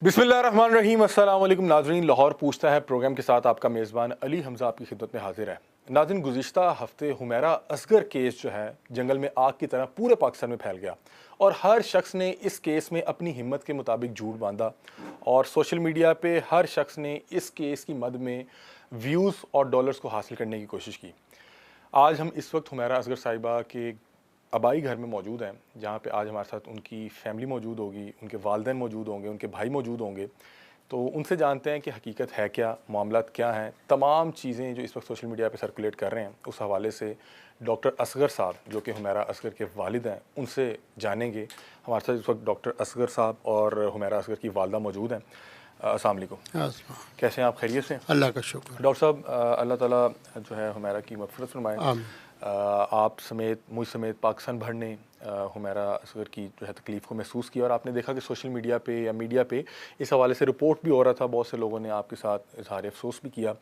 बिस्मिल्लाहिर्रहमानिर्रहीम। अस्सलाम वालेकुम नाज़रीन। लाहौर पूछता है प्रोग्राम के साथ आपका मेज़बान अली हमज़ा आपकी खिदमत में हाजिर है। नाज़रीन, गुज़िश्ता हफ़्ते हुमैरा असगर केस जो है जंगल में आग की तरह पूरे पाकिस्तान में फैल गया और हर शख्स ने इस केस में अपनी हिम्मत के मुताबिक झूठ बांधा और सोशल मीडिया पे हर शख्स ने इस केस की मद में व्यूज़ और डॉलर्स को हासिल करने की कोशिश की। आज हम इस वक्त हुमैरा असगर साहिबा के आबाई घर में मौजूद हैं, जहाँ पे आज हमारे साथ उनकी फैमिली मौजूद होगी, उनके वालिदैन मौजूद होंगे, उनके भाई मौजूद होंगे। तो उनसे जानते हैं कि हकीकत है क्या, मामलात क्या हैं, तमाम चीज़ें जो इस वक्त सोशल मीडिया पे सर्कुलेट कर रहे हैं, उस हवाले से डॉक्टर असगर साहब जो कि हुमैरा असगर के वालिद हैं, उनसे जानेंगे। हमारे साथ इस वक्त डॉक्टर असगर साहब और हुमैरा असगर की वालदा मौजूद हैं। अस्सलाम वालेकुम। कैसे हैं आप? खैरियत से? अल्लाह का शुक्र। डॉक्टर साहब, अल्लाह ताला जो है हुमैरा की मग़फ़िरत फ़रमाए। आप समेत, मुझ समेत पाकिस्तान भर ने हुमैरा असगर की जो है तकलीफ़ को महसूस किया और आपने देखा कि सोशल मीडिया पे या मीडिया पे इस हवाले से रिपोर्ट भी हो रहा था। बहुत से लोगों ने आपके साथ इज़हार अफ़सोस भी किया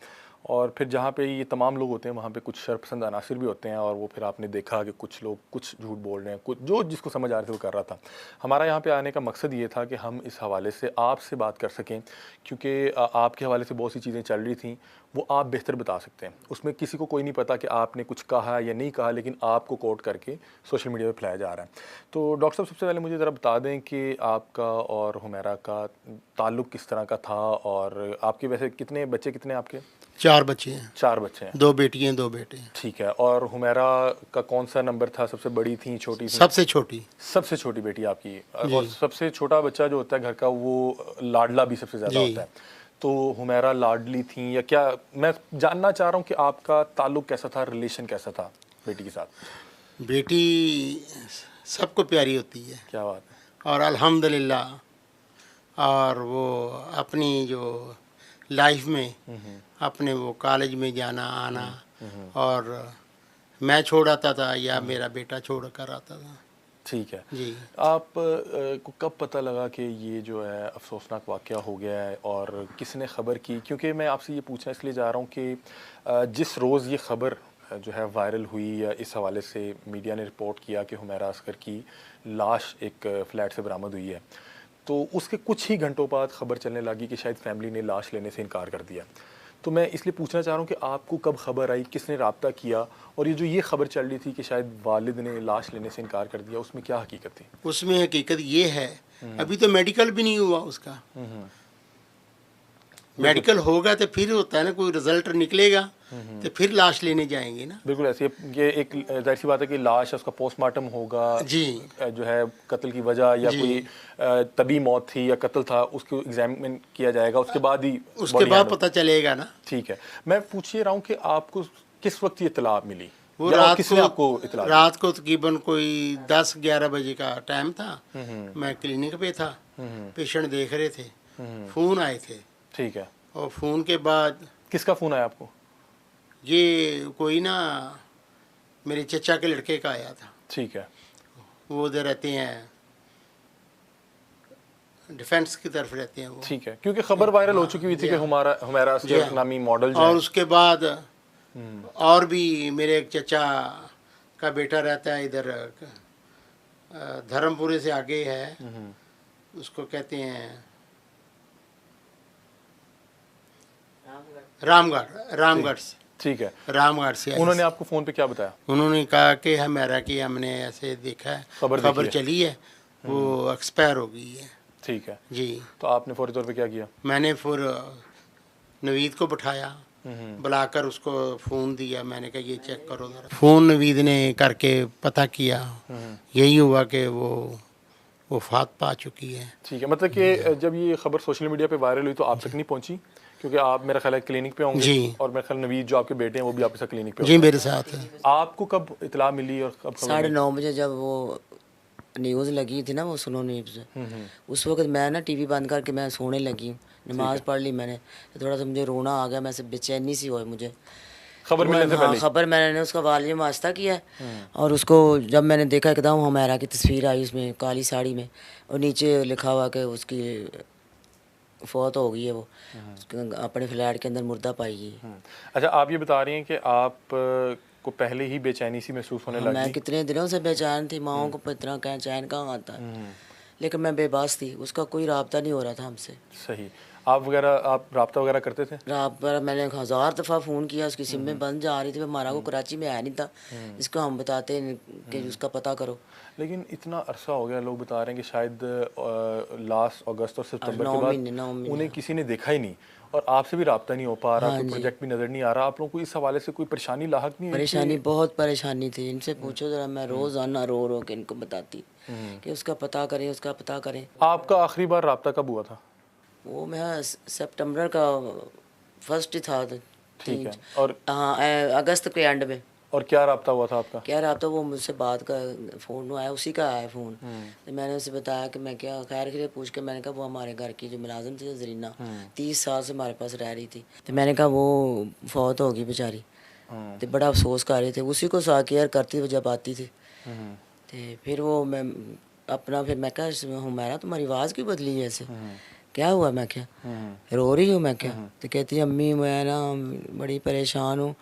और फिर जहाँ पे ये तमाम लोग होते हैं वहाँ पे कुछ शरपसंद अनासिर भी होते हैं और वो फिर आपने देखा कि कुछ लोग कुछ झूठ बोल रहे हैं, कुछ जो जिसको समझ आ रही थी वो कर रहा था। हमारा यहाँ पे आने का मकसद ये था कि हम इस हवाले से आपसे बात कर सकें, क्योंकि आपके हवाले से बहुत सी चीज़ें चल रही थी, वो आप बेहतर बता सकते हैं। उसमें किसी को कोई नहीं पता कि आपने कुछ कहा या नहीं कहा, लेकिन आपको कोट करके सोशल मीडिया पे फैलाया जा रहा है। तो डॉक्टर साहब, सबसे पहले मुझे ज़रा बता दें कि आपका और हुमैरा का ताल्लुक़ किस तरह का था और आपके वैसे कितने बच्चे, कितने आपके? 4 बच्चे हैं। 4 बच्चे हैं। 2 बेटियाँ 2 बेटे हैं। ठीक है। और हुमैरा का कौन-सा नंबर था? सबसे बड़ी थी, छोटी थी? सबसे छोटी। सबसे छोटी बेटी आपकी। और जी। सबसे छोटा बच्चा जो होता है घर का, वो लाडला भी सबसे ज़्यादा जी। होता है। तो हुमैरा लाडली थी या क्या? मैं जानना चाह रहा हूँ कि आपका ताल्लुक़ कैसा था, रिलेशन कैसा था बेटी के साथ? बेटी सबको प्यारी होती है क्या बात है। और अल्हम्दुलिल्लाह, और वो अपनी जो लाइफ में अपने वो कॉलेज में जाना आना, और मैं छोड़ आता था या मेरा बेटा छोड़ कर आता था। ठीक है। जी। आप को कब पता लगा कि ये जो है अफ़सोसनाक वाक़या हो गया है और किसने ख़बर की? क्योंकि मैं आपसे ये पूछना इसलिए जा रहा हूँ कि जिस रोज़ ये ख़बर जो है वायरल हुई या इस हवाले से मीडिया ने रिपोर्ट किया कि हुमैरा असगर की लाश एक फ्लैट से बरामद हुई है, तो उसके कुछ ही घंटों बाद ख़बर चलने लगी कि शायद फैमिली ने लाश लेने से इनकार कर दिया। तो मैं इसलिए पूछना चाह रहा हूँ कि आपको कब ख़बर आई, किसने राब्ता किया, और ये जो ये ख़बर चल रही थी कि शायद वालिद ने लाश लेने से इनकार कर दिया, उसमें क्या हकीकत थी? उसमें हकीकत ये है, अभी तो मेडिकल भी नहीं हुआ उसका। मेडिकल होगा तो फिर होता है ना, कोई रिज़ल्ट निकलेगा तो फिर लाश लेने जाएंगे ना। बिल्कुल ऐसे ये एक ज़ाहिर सी बात है कि लाश है, उसका पोस्टमार्टम होगा। जी। जो है कत्ल की वजह या जी। कोई तबी मौत थी या कत्ल था, उसको एग्जामिन किया जाएगा, उसके बाद ही उसके बॉडी बाद हैंड। पता चलेगा ना। ठीक है। मैं पूछ ये रहा हूँ कि आपको किस वक्त ये इतला मिली वो या रात किसने आपको इतला दी? रात को तकरीबन कोई 10-11 बजे का टाइम था। मैं क्लिनिक पे था, पेशेंट देख रहे थे, फ़ोन आए थे। ठीक है। और फ़ोन के बाद किसका फ़ोन आया आपको? ये कोई ना मेरे चचा के लड़के का आया था। ठीक है। वो उधर रहते हैं, डिफेंस की तरफ रहते हैं वो। ठीक है, क्योंकि खबर वायरल हो चुकी हुई थी कि हुमैरा असगर नामी मॉडल जो और है। उसके बाद और भी मेरे एक चचा का बेटा रहता है इधर, धर्मपुरे से आगे है, उसको कहते हैं रामगढ़ से। ठीक है। रामगढ़ से उन्होंने आपको फ़ोन पे क्या बताया? उन्होंने कहा कि हमारा कि हमने ऐसे देखा है, खबर चली है, वो एक्सपायर हो गई है। ठीक है जी। तो आपने फौरी तौर पे क्या किया? मैंने फिर नवीद को बिठाया, बुलाकर उसको फ़ोन दिया। मैंने कहा ये चेक करो ज़रा। फ़ोन नवीद ने करके पता किया, यही हुआ कि वो वफ़ात पा चुकी है। ठीक है। मतलब कि जब ये खबर सोशल मीडिया पे वायरल हुई तो आप तक नहीं पहुंची, क्योंकि आप मेरा ख्याल है क्लिनिक पे होंगे। जी। और मेरा ख्याल नवीद जो आपके बेटे हैं वो भी आपके साथ क्लिनिक पे जी, मेरे साथ है। आपको कब इतला मिली और कब खबर 9:30 बजे जब वो न्यूज़ लगी थी ना, वो सुनो न्यूज़, उस वक्त मैं ना टीवी बंद करके मैं सोने लगी हूँ, नमाज़ पढ़ ली मैंने, तो थोड़ा सा मुझे रोना आ गया, मैं से बेचैनी सी हुई मुझे खबर मिलने से पहले? खबर मैंने उसका वॉल्यूम आस्ता किया और उसको जब मैंने देखा एकदम हुमैरा की तस्वीर आई उसमें काली साड़ी में, और नीचे लिखा हुआ कि उसकी फौत हो गई है, वो अपने फ्लैट के अंदर मुर्दा पाई गई। अच्छा, आप ये बता रही हैं कि आप को पहले ही बेचैनी सी महसूस होने लगी? मैं कितने दिनों से बेचैन थी, माओं को इतना क्या चैन कहाँ आता है। लेकिन मैं बेबस थी, उसका कोई राब्ता नहीं हो रहा था हमसे। सही। आप राब्ता वगैरह करते थे? रात पर मैंने 1000 दफ़ा फ़ोन किया, उसकी सिम में बंद जा रही थी, हमारा को कराची में आया नहीं था, इसको हम बताते हैं कि उसका पता करो। लेकिन इतना अरसा हो गया, लोग बता रहे हैं कि शायद लास्ट अगस्त और सितंबर के 9 बाद महीने उन्हें किसी ने देखा ही नहीं और आपसे भी राब्ता नहीं हो पा रहा, हाँ कोई जी। प्रोजेक्ट भी नज़र नहीं आ रहा। आप लोगों को इस हवाले से कोई परेशानी लाहक नहीं हुई परेशानी, बहुत परेशानी थी। इनसे पूछो ज़रा, मैं रोज़ाना रो रो के इनको बताती कि उसका पता करें, उसका पता करें। आपका आखिरी बार राब्ता कब हुआ था? वो मैं सितंबर का फर्स्ट ही था, ठीक है। और हाँ, अगस्त के एंड में। और क्या राब्ता हुआ था आपका? क्या रहा था, वो मुझसे बात का फ़ोन आया, उसी का आया फ़ोन। तो मैंने उसे बताया कि मैं क्या खैर के लिए पूछ के, मैंने कहा वो हमारे घर की जो मुलाजिम थी जरीना, 30 साल से हमारे पास रह रही थी, तो मैंने कहा वो फौत होगी बेचारी। तो बड़ा अफसोस कर रहे थे, उसी को सा केयर करती वो जब आती थी। तो फिर वो मैं अपना, फिर मैं कहा हुमैरा तुम्हारी आवाज़ क्यों बदली है ऐसे, क्या हुआ? मैं क्या रो रही हूँ? मैं क्या? तो कहती है अम्मी मैं ना बड़ी परेशान हूँ,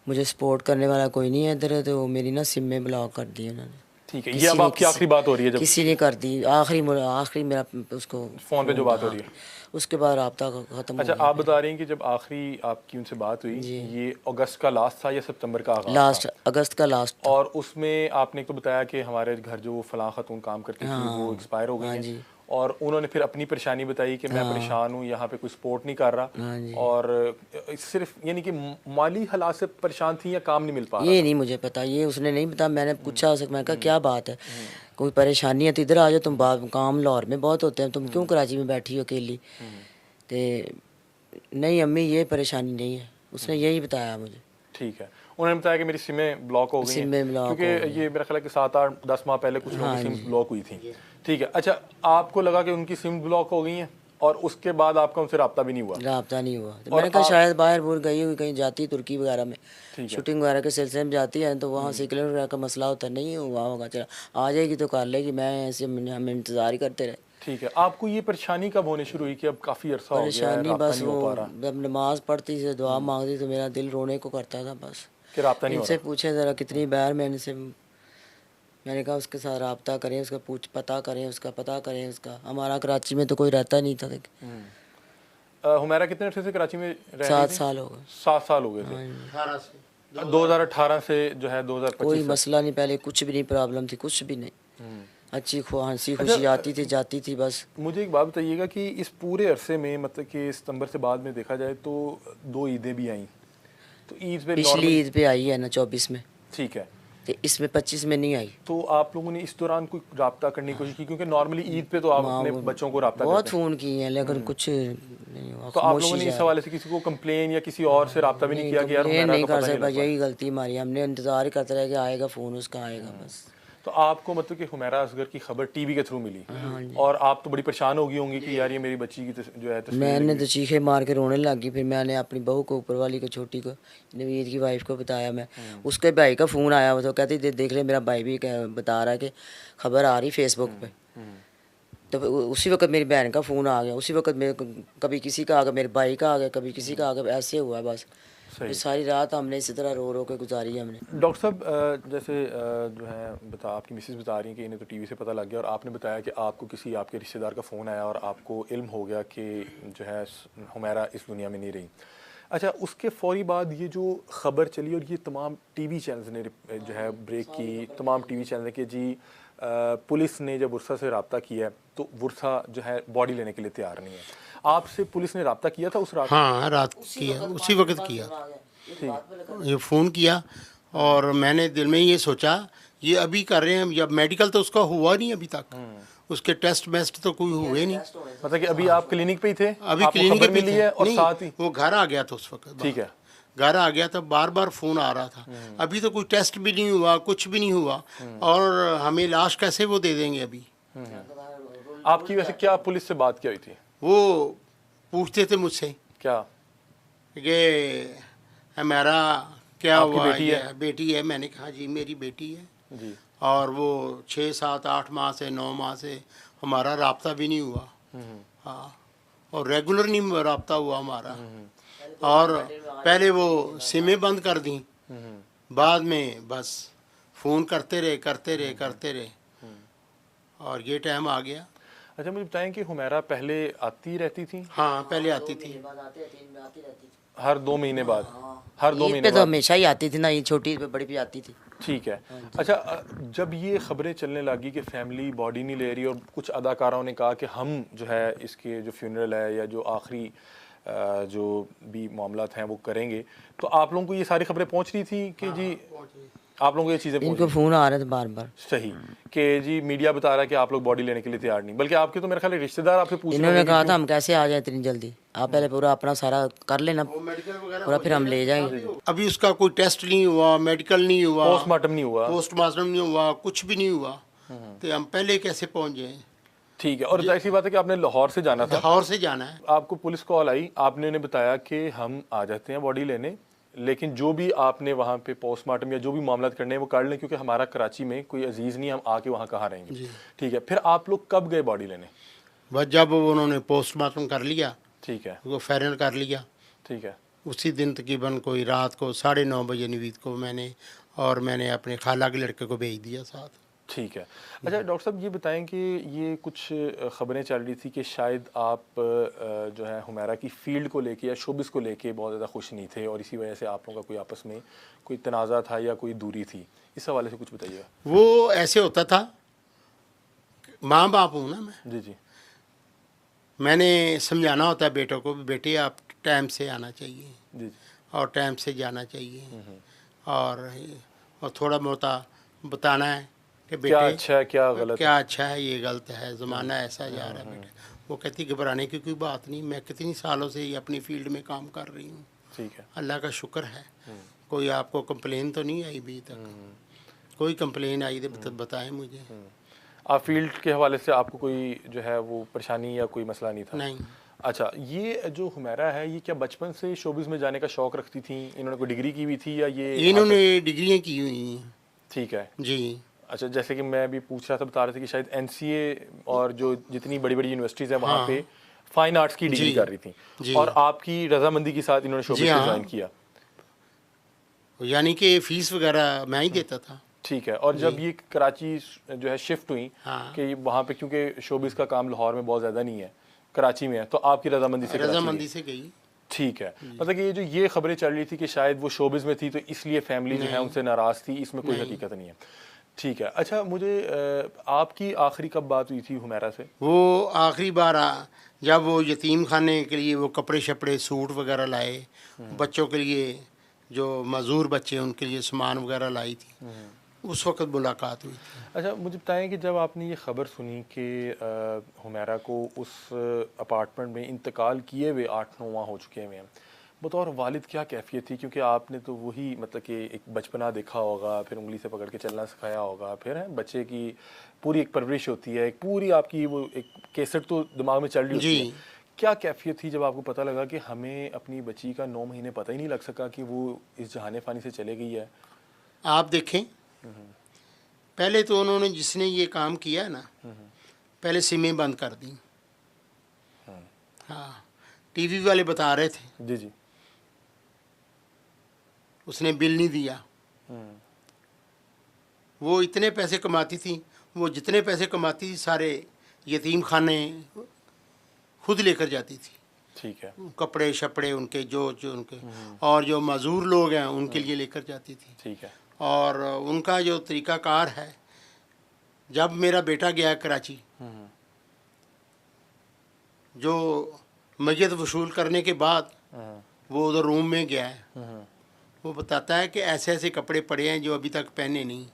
मुझे सपोर्ट करने वाला कोई नहीं है इधर, तो मेरी ना सिम में ब्लॉक कर दी उन्होंने। ठीक है, ये अब आपकी आखिरी बात हो रही है जब किसी ने कर दी, आखिरी मेरा उसको फ़ोन पे जो बात हो रही है? उसके बाद राब्ता ख़त्म अच्छा, हो गया। आप बता रही हैं कि जब आखिरी आपकी उनसे बात हुई, ये अगस्त का लास्ट था या सितंबर का आगाज़ लास्ट, था? अगस्त का लास्ट था। और उसमें आपने तो बताया कि हमारे घर जो फलां खातून काम करती थी वो एक्सपायर हो गई हाँ हैं, जी। और उन्होंने फिर अपनी परेशानी बताई कि मैं परेशान हूँ, यहाँ पे कोई सपोर्ट नहीं कर रहा, हाँ जी। और सिर्फ यानी कि माली हालात से परेशान थी या काम नहीं मिल पा रहा ये था? नहीं मुझे पता, ये उसने नहीं बताया। मैंने पूछा उससे, मैं कहा क्या बात है, कोई परेशानी है तो इधर आ जाओ, तुम काम लाहौर में बहुत होते हैं, तुम क्यों कराची में बैठी हो अकेली? तो नहीं अम्मी ये परेशानी नहीं है, उसने यही बताया मुझे। ठीक है। उन्होंने बताया कि मेरी सिमें ब्लॉक हो गई हैं, सिमें ब्लॉक क्योंकि हो गई। ये मेरा ख्याल है कि 7-8-10 माह पहले कुछ लोगों हाँ की सिम जी। ब्लॉक हुई थी। ठीक है। अच्छा, आपको लगा कि उनकी सिम ब्लॉक हो गई हैं और उसके बाद आपका उनसे रब्ता भी नहीं हुआ? राब्ता नहीं हुआ, तो और मैंने कहा आप- शायद बाहर बूर गई हुई, कहीं जाती है तुर्की वगैरह में, ठीक है। शूटिंग वगैरह के सिलसिले में जाती है, तो वहाँ से किलोमीटर वगैरह का मसला होता है, नहीं हुआ होगा, चला आ जाएगी तो कर लेगी, मैं ऐसे हम इंतज़ार ही करते रहे। ठीक है। आपको ये परेशानी कब होने शुरू हुई कि अब काफ़ी अरसा हो गया है, परेशानी राब्ता बस नहीं वो हो पा रहा, जब नमाज पढ़ती थी, दुआ मांगती तो मेरा दिल रोने को करता था बस। कि राब्ता नहीं हो इनसे रहा? पूछे ज़रा कितनी बार मैंने कहा उसके साथ रब्ता करें, उसका पता करें, उसका पता करें उसका। हमारा कराची में तो कोई रहता नहीं था। हुमैरा कितने अरसे से कराची में रह रही 7 थी? साल हो गए। 7 साल हो गए थे। 18 से 2018 से जो है कोई 2025 तक। मसला नहीं, पहले कुछ भी नहीं प्रॉब्लम थी, कुछ भी नहीं, अच्छी हंसी खुशी आती थी जाती थी बस। मुझे एक बात बताइएगा कि इस पूरे अरसे में, मतलब कि सितंबर से बाद में देखा जाए तो 2 ईदें भी आई, तो ईद पे पिछली नॉर्मल, ईद पे आई है ना 24 में, ठीक है, तो इसमें 25 में नहीं आई। तो आप लोगों ने इस दौरान कोई राब्ता करने की कोशिश की? क्योंकि नॉर्मली ईद पे तो आप अपने बच्चों को राब्ता बहुत करते हैं, फ़ोन किए हैं लेकिन कुछ नहीं हुआ, तो आप लोगों खामोशी ने इस जा हवाले से किसी को कंप्लेन या किसी और से राब्ता भी नहीं किया कि यार कंप्लेन हुमैरा नहीं का कर पता नहीं सकता, लग पा यही गलती हमारी, हमने इंतज़ार ही करते रहे कि आएगा फ़ोन उसका, आएगा बस। रहा? तो आपको मतलब कि हुमैरा असगर की खबर टीवी के थ्रू मिली, और आप तो बड़ी परेशान हो गई होंगी कि यार ये मेरी बच्ची की जो है तस्वीर मैंने लगी तो चीखे मार के रोने लग गई। फिर मैंने अपनी बहू को, ऊपर वाली को, छोटी को, नवीद की वाइफ को बताया। मैं उसके भाई का फ़ोन आया वो तो कहती देख ले मेरा भाई भी बता रहा है कि खबर आ रही फेसबुक पे। तो उसी वक्त मेरी बहन का फ़ोन आ गया, उसी वक्त मेरे कभी किसी का आ गया, मेरे भाई का आ गया, कभी किसी का आ गया, ऐसे हुआ बस। सही। सारी रात हमने इसी तरह रो रो के गुजारी है हमने। डॉक्टर साहब, जैसे जो है आपकी मिसेस बता रही हैं कि इन्हें तो टीवी से पता लग गया, और आपने बताया कि आपको किसी आपके रिश्तेदार का फ़ोन आया और आपको इल्म हो गया कि जो है हुमैरा इस दुनिया में नहीं रही। अच्छा, उसके फ़ौरी बाद ये जो ख़बर चली और ये तमाम टीवी चैनल्स ने जो है ब्रेक की, तमाम टीवी चैनल ने कि जी पुलिस ने जब वर्षा से रब्ता किया तो वर्षा जो है बॉडी लेने के लिए तैयार नहीं है। आपसे पुलिस ने रब्ता किया था उस रात? हाँ, रात किया, उसी वक्त किया, ये फ़ोन किया। और मैंने दिल में ये सोचा ये अभी कर रहे हैं, जब मेडिकल तो उसका हुआ नहीं अभी तक, उसके टेस्ट वेस्ट तो कोई हुए नहीं। मतलब कि अभी आप क्लिनिक पे ही थे, अभी आपको क्लिनिक खबर पे मिली थे। है और नहीं, साथ ही वो घर आ गया था उस वक्त। ठीक है, घर आ गया था, बार बार फ़ोन आ रहा था, अभी तो कोई टेस्ट भी नहीं हुआ, कुछ भी नहीं हुआ, और हमें लाश कैसे वो दे देंगे अभी। आपकी वैसे क्या पुलिस से बात क्या हुई थी? वो पूछते थे मुझसे क्या कि हमारा क्या आपकी हुआ, बेटी है? बेटी है। मैंने कहा जी मेरी बेटी है, जी, और वो 6, 7, 8 माह से 9 माह से हमारा राब्ता भी नहीं हुआ। हाँ, और रेगुलर नहीं राब्ता हुआ हमारा। और पहले वो सिमें बंद कर दी, बाद में बस फ़ोन करते रहे, और ये टाइम आ गया। अच्छा मुझे बताएं कि हुमैरा पहले आती रहती थी हाँ पहले आती थी। हर 2 महीने बाद, हर 2 ईद महीने पे तो बाद? हमेशा ही आती थी ना, ये छोटी पे बड़ी भी आती थी। ठीक है। अच्छा जब ये खबरें चलने लगी कि फैमिली बॉडी नहीं ले रही और कुछ अदाकाराओं ने कहा कि हम जो है इसके जो फ्यूनरल है या जो आखिरी जो भी मामलात हैं वो करेंगे, तो आप लोगों को ये सारी खबरें पहुंच रही थी कि जी आप लोगों को ये चीज़ें पहुंच इनको रही फ़ोन आ रहे थे बार बार। सही कि जी मीडिया बता रहा है कि आप लोग बॉडी लेने के लिए तैयार नहीं, बल्कि आपके तो मेरे ख्याल है रिश्तेदार आपसे पूछ रहे इन्होंने होंगे कि कहा क्यों? था हम कैसे आ जाए इतनी जल्दी, आप पहले पूरा अपना सारा कर लेना पूरा, फिर हम ले जाएंगे। अभी उसका कोई टेस्ट नहीं हुआ, मेडिकल नहीं हुआ, पोस्टमार्टम नहीं हुआ। पोस्टमार्टम नहीं हुआ, कुछ भी नहीं हुआ, तो हम पहले कैसे पहुंच जाए? ठीक है। और जाहिर सी बात है कि आपने लाहौर से जाना था, लाहौर से जाना है। आपको पुलिस कॉल आई, आपने उन्हें बताया कि हम आ जाते हैं बॉडी लेने, लेकिन जो भी आपने वहाँ पे पोस्टमार्टम या जो भी मामला करने हैं वो कर लें, क्योंकि हमारा कराची में कोई अजीज़ नहीं, हम आके वहाँ कहाँ रहेंगे। ठीक है। फिर आप लोग कब गए बॉडी लेने? बस जब उन्होंने पोस्टमार्टम कर लिया, ठीक है। वो फाइनल कर लिया, ठीक है। उसी दिन तकरीबन कोई रात को 9:30 बजे नवीद को मैंने अपने खाला के लड़के को भेज दिया साथ। ठीक है। अच्छा डॉक्टर साहब ये बताएं कि ये कुछ ख़बरें चल रही थी कि शायद आप जो है हुमैरा की फ़ील्ड को लेके या शोबिस को लेके बहुत ज़्यादा खुश नहीं थे और इसी वजह से आप लोगों का कोई आपस में कोई तनाज़ा था या कोई दूरी थी, इस हवाले से कुछ बताइएगा। वो ऐसे होता था, माँ बाप हूँ ना मैं, जी जी। मैंने समझाना होता है बेटों को, बेटे आप टाइम से आना चाहिए जी जी। और टाइम से जाना चाहिए, और थोड़ा मोटा बताना है कि क्या बेटे अच्छा है क्या गलत क्या अच्छा है, ये गलत है, ज़माना ऐसा जा रहा है बेटा। वो कहती घबराने की कोई बात नहीं, मैं कितनी सालों से ये अपनी फील्ड में काम कर रही हूँ, है? ठीक है। अल्लाह का शुक्र है, कोई आपको कंप्लेन तो नहीं आई अभी तक? कोई कंप्लेन आई तो बताएं मुझे। आप फील्ड के हवाले से आपको कोई जो है वो परेशानी या कोई मसला नहीं था? नहीं, अच्छा ये जो हुमैरा है ये क्या बचपन से शोबिस में जाने का शौक़ रखती थी? इन्होंने कोई डिग्री की हुई थी या ये इन्होंने डिग्रियाँ की हुई हैं। ठीक है जी अच्छा जैसे कि मैं अभी पूछ रहा था, बता रहे थे कि शायद एनसीए और जो जितनी बड़ी बड़ी यूनिवर्सिटीज़ हैं वहाँ पे फाइन आर्ट्स की डिग्री जी, कर रही थी जी। और आपकी रजामंदी के साथ इन्होंने शोबिस जी, को हाँ। ज्वाइन किया। यानी कि फ़ीस वगैरह मैं ही देता था। ठीक है। और जब ये कराची जो है शिफ्ट हुई हाँ। कि वहाँ पे क्योंकि शोबिस का काम लाहौर में बहुत ज़्यादा नहीं है, कराची में है, तो आपकी रजामंदी से कराची रजामंदी गई। से गई। ठीक है। मतलब कि ये जो ये खबरें चल रही थी कि शायद वो शोबिस में थी तो इसलिए फैमिली जो है उनसे नाराज़ थी, इसमें कोई हकीकत नहीं है। ठीक है। अच्छा मुझे आपकी आखिरी कब बात हुई थी हुमैरा से? वो आखिरी बार जब वो यतीम खाने के लिए वो कपड़े शपड़े सूट वगैरह लाए, बच्चों के लिए जो मज़दूर बच्चे उनके लिए सामान वगैरह लाई थी, उस वक्त मुलाकात हुई थी। अच्छा मुझे बताएं कि जब आपने ये ख़बर सुनी कि हुमैरा को उस अपार्टमेंट में इंतकाल किए हुए 8-9 माह हो चुके हुए हैं, बतौर वालिद क्या कैफियत थी? क्योंकि आपने तो वही मतलब कि एक बचपना देखा होगा, फिर उंगली से पकड़ के चलना सिखाया होगा, फिर है बच्चे की पूरी एक परवरिश होती है, एक पूरी आपकी वो एक केसट तो दिमाग में चल रही होती है। जी। क्या कैफियत थी जब आपको पता लगा कि हमें अपनी बच्ची का 9 महीने पता ही नहीं लग सका कि वो इस जहाने फ़ानी से चले गई है? आप देखें, पहले तो उन्होंने जिसने ये काम किया है ना, पहले सिमें बंद कर दी। हाँ, टीवी वाले बता रहे थे जी जी। उसने बिल नहीं दिया। वो इतने पैसे कमाती थी, वो जितने पैसे कमाती थी सारे यतीम खाने खुद लेकर जाती थी। ठीक है। कपड़े शपड़े उनके जो जो उनके और जो मज़दूर लोग हैं उनके लिए लेकर जाती थी। ठीक है। और उनका जो तरीक़ाकार है, जब मेरा बेटा गया कराची, जो मय्यत वसूल करने के बाद वो उधर रूम में गया है, वो बताता है कि ऐसे ऐसे कपड़े पड़े हैं जो अभी तक पहने नहीं।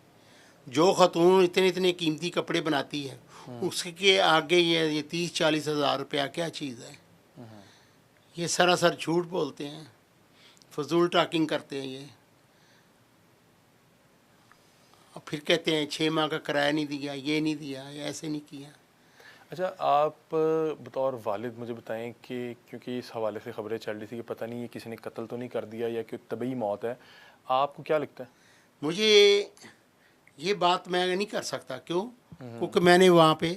जो ख़तून इतने इतने कीमती कपड़े बनाती है उसके आगे ये 30-40 हज़ार रुपया क्या चीज़ है? ये सरासर झूठ बोलते हैं, फजूल टॉकिंग करते हैं ये। और फिर कहते हैं 6 माह का किराया नहीं दिया, ये नहीं दिया, ऐसे नहीं किया। अच्छा आप बतौर वालिद मुझे बताएं कि क्योंकि इस हवाले से ख़बरें चल रही थी कि पता नहीं ये किसी ने कत्ल तो नहीं कर दिया या कि तबई मौत है, आपको क्या लगता है? मुझे ये बात मैं नहीं कर सकता। क्यों? क्योंकि मैंने वहाँ पे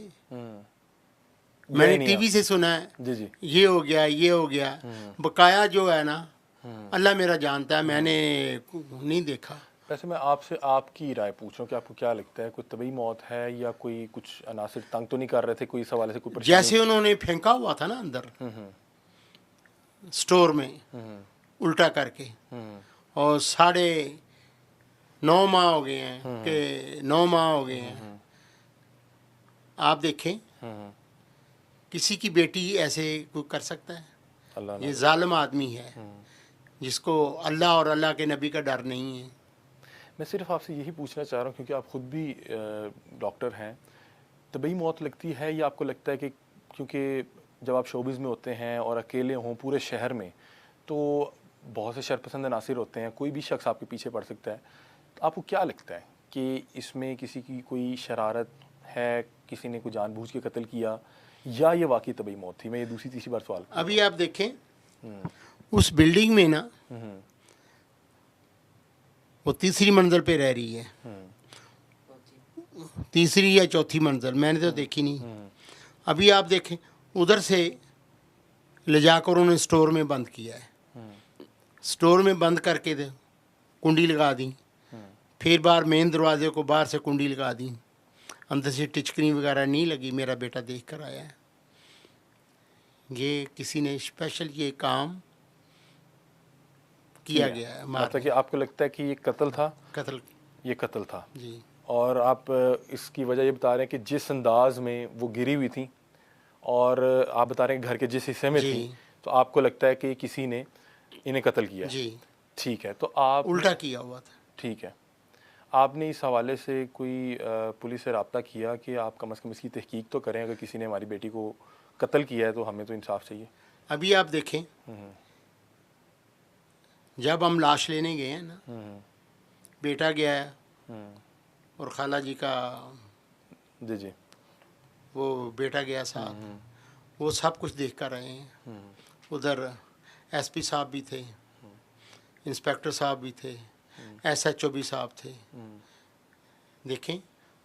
मैंने नहीं टीवी से सुना है, जी जी। ये हो गया, ये हो गया। बकाया जो है ना, अल्लाह मेरा जानता है, मैंने नहीं देखा। वैसे मैं आपसे आपकी राय पूछ रहा हूँ कि आपको क्या लगता है, कोई तबीयी मौत है या कोई कुछ अनासिर तंग तो नहीं कर रहे थे, कोई इस हवाले से कोई परेशानी? जैसे उन्होंने फेंका हुआ था ना अंदर स्टोर में उल्टा करके, और 9.5 माह हो गए हैं कि 9 माह हो गए हैं। आप देखें किसी की बेटी ऐसे कोई कर सकता है? अल्लाह ये ना। जालिम आदमी है जिसको अल्लाह और अल्लाह के नबी का डर नहीं है। मैं सिर्फ आपसे यही पूछना चाह रहा हूँ क्योंकि आप खुद भी डॉक्टर हैं, तबीयी मौत लगती है या आपको लगता है कि क्योंकि जब आप शोबिज़ में होते हैं और अकेले हों पूरे शहर में, तो बहुत से शरपसंद अनासिर होते हैं, कोई भी शख्स आपके पीछे पड़ सकता है, तो आपको क्या लगता है कि इसमें किसी की कोई शरारत है, किसी ने कोई जानबूझ के कत्ल किया या ये वाकई तबीयी मौत थी? मैं ये दूसरी तीसरी बार सवाल अभी आप देखें उस बिल्डिंग में ना, वो तीसरी मंजिल पे रह रही है, तीसरी या चौथी मंजिल, मैंने तो देखी नहीं। अभी आप देखें उधर से ले जाकर उन्होंने स्टोर में बंद किया है, स्टोर में बंद करके कुंडी लगा दी, फिर बाहर मेन दरवाजे को बाहर से कुंडी लगा दी, अंदर से टिचकरी वगैरह नहीं लगी। मेरा बेटा देख कर आया है। ये किसी ने स्पेशल ये काम किया गया है। मतलब कि आपको लगता है कि ये कत्ल था? कत्ल। ये कत्ल था जी। और आप इसकी वजह ये बता रहे हैं कि जिस अंदाज में वो गिरी हुई थी और आप बता रहे हैं घर के जिस हिस्से में जी। थी, तो आपको लगता है कि किसी ने इन्हें कत्ल किया? जी। ठीक है, तो आप उल्टा किया हुआ था। ठीक है, आपने इस हवाले से कोई पुलिस से रब्ता किया कि आप कम से कम इसकी तहकीक तो करें, अगर किसी ने हमारी बेटी को कत्ल किया है तो हमें तो इंसाफ चाहिए? अभी आप देखें जब हम लाश लेने गए हैं ना, बेटा गया है और खाला जी का जी जी वो बेटा गया साथ, वो सब कुछ देख कर रहे हैं। उधर एसपी साहब भी थे, इंस्पेक्टर साहब भी थे, एसएचओ भी साहब थे। देखें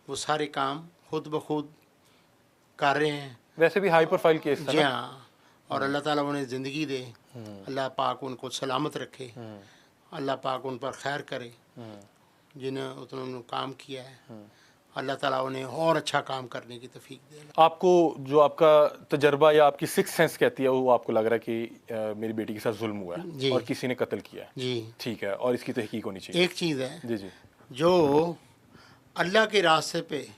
वो सारे काम खुद ब खुद कर रहे हैं। वैसे भी हाई प्रोफाइल केस था जी ना? हाँ, और अल्लाह ताला उन्हें ज़िंदगी दे, अल्लाह पाक उनको सलामत रखे, अल्लाह पाक उन पर खैर करे जिन्हें उन्होंने काम किया है। अल्लाह ताला उन्हें और अच्छा काम करने की तौफीक दे। आपको जो आपका तजर्बा या आपकी सिक्स सेंस कहती है वो आपको लग रहा है कि मेरी बेटी के साथ जुल्म हुआ जी। है और किसी ने कत्ल किया है? जी। ठीक है, और इसकी तहकीक होनी चाहिए। एक चीज़ है जी जी जो अल्लाह के रास्ते पे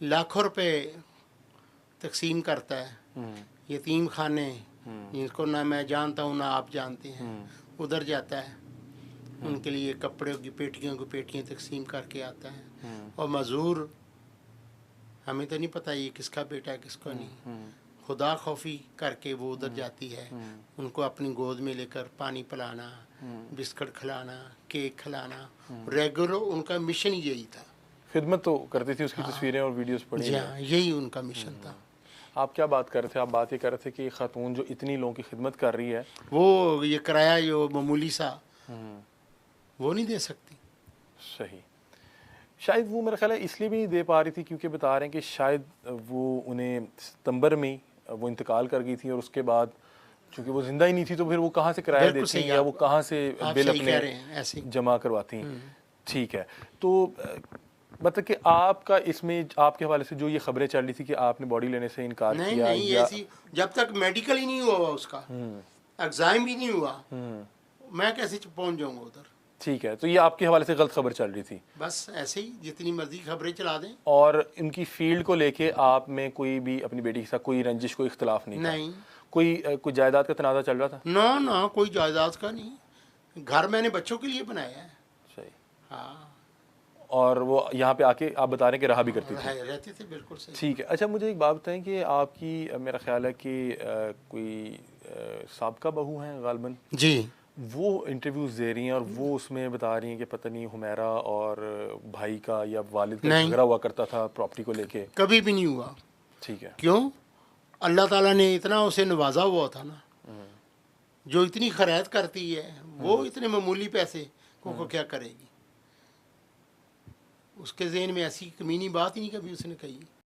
लाखों रुपए तकसीम करता है, यतीम खाने जिनको ना मैं जानता हूँ ना आप जानते हैं, उधर जाता है, उनके लिए कपड़े की पेटियाँ तकसीम करके आता है। और मजदूर हमें तो नहीं पता ये किसका बेटा है किसका नहीं, खुदा खौफी करके वो उधर जाती है, उनको अपनी गोद में लेकर पानी पिलाना, बिस्किट खिलाना, केक खिलाना, रेगुलर उनका मिशन यही था। खिदमत तो करती थी, उसकी तस्वीरें और वीडियोस पड़ी जी हैं। हाँ, यही उनका मिशन था। आप क्या बात कर रहे थे? आप बात ये कर रहे थे कि खातून जो इतनी लोगों की खिदमत कर रही है, वो ये किराया जो मामूली सा वो नहीं दे सकती। सही, शायद वो मेरा ख्याल है इसलिए भी नहीं दे पा रही थी क्योंकि बता रहे हैं कि शायद वो उन्हें सितंबर में वो इंतकाल कर गई थी और उसके बाद चूंकि वो जिंदा ही नहीं थी तो फिर वो कहाँ से किराया बिल्कुल देती सही, या वो कहाँ से आप बिल सही कह रहे हैं, अपने ऐसे ही। जमा करवाती? ठीक है, तो मतलब कि आपका इसमें आपके हवाले से जो ये खबरें चल रही थी कि आपने बॉडी लेने से इनकार नहीं किया नहीं, या ऐसी जब तक मेडिकल ही नहीं हुआ उसका, एग्जाम भी नहीं हुआ, मैं कैसे पहुंच जाऊंगा उधर। ठीक है, तो ये आपके हवाले से गलत खबर चल रही थी? बस ऐसे ही जितनी मर्जी खबरें चला दें। और इनकी फील्ड को लेके आप में कोई भी अपनी बेटी के साथ कोई रंजिश, कोई इख्तलाफ नहीं था? नहीं, कोई जायदाद का तनाज़ा चल रहा था? ना ना, कोई जायदाद का नहीं। घर मैंने बच्चों के लिए बनाया है। सही। हाँ, और वो यहाँ पे आके आप बता रहे हैं कि रहा भी करती थी? रहते थे, बिल्कुल सही। ठीक है, अच्छा मुझे एक बात बताएं कि आपकी मेरा ख्याल है कि कोई साबका बहू हैं गालबन, जी, वो इंटरव्यूज़ दे रही हैं और वो उसमें बता रही हैं कि पता नहीं हुमैरा और भाई का या वालिद का नहीं। झगड़ा हुआ करता था प्रॉपर्टी को लेके। कभी भी नहीं हुआ। ठीक है। क्यों? अल्लाह ताला ने इतना उसे नवाजा हुआ था ना, जो इतनी खैरात करती है वो इतने मामूली पैसे को क्या करेगी? उसके ज़हन में ऐसी कमीनी बात ही नहीं कभी उसने कही।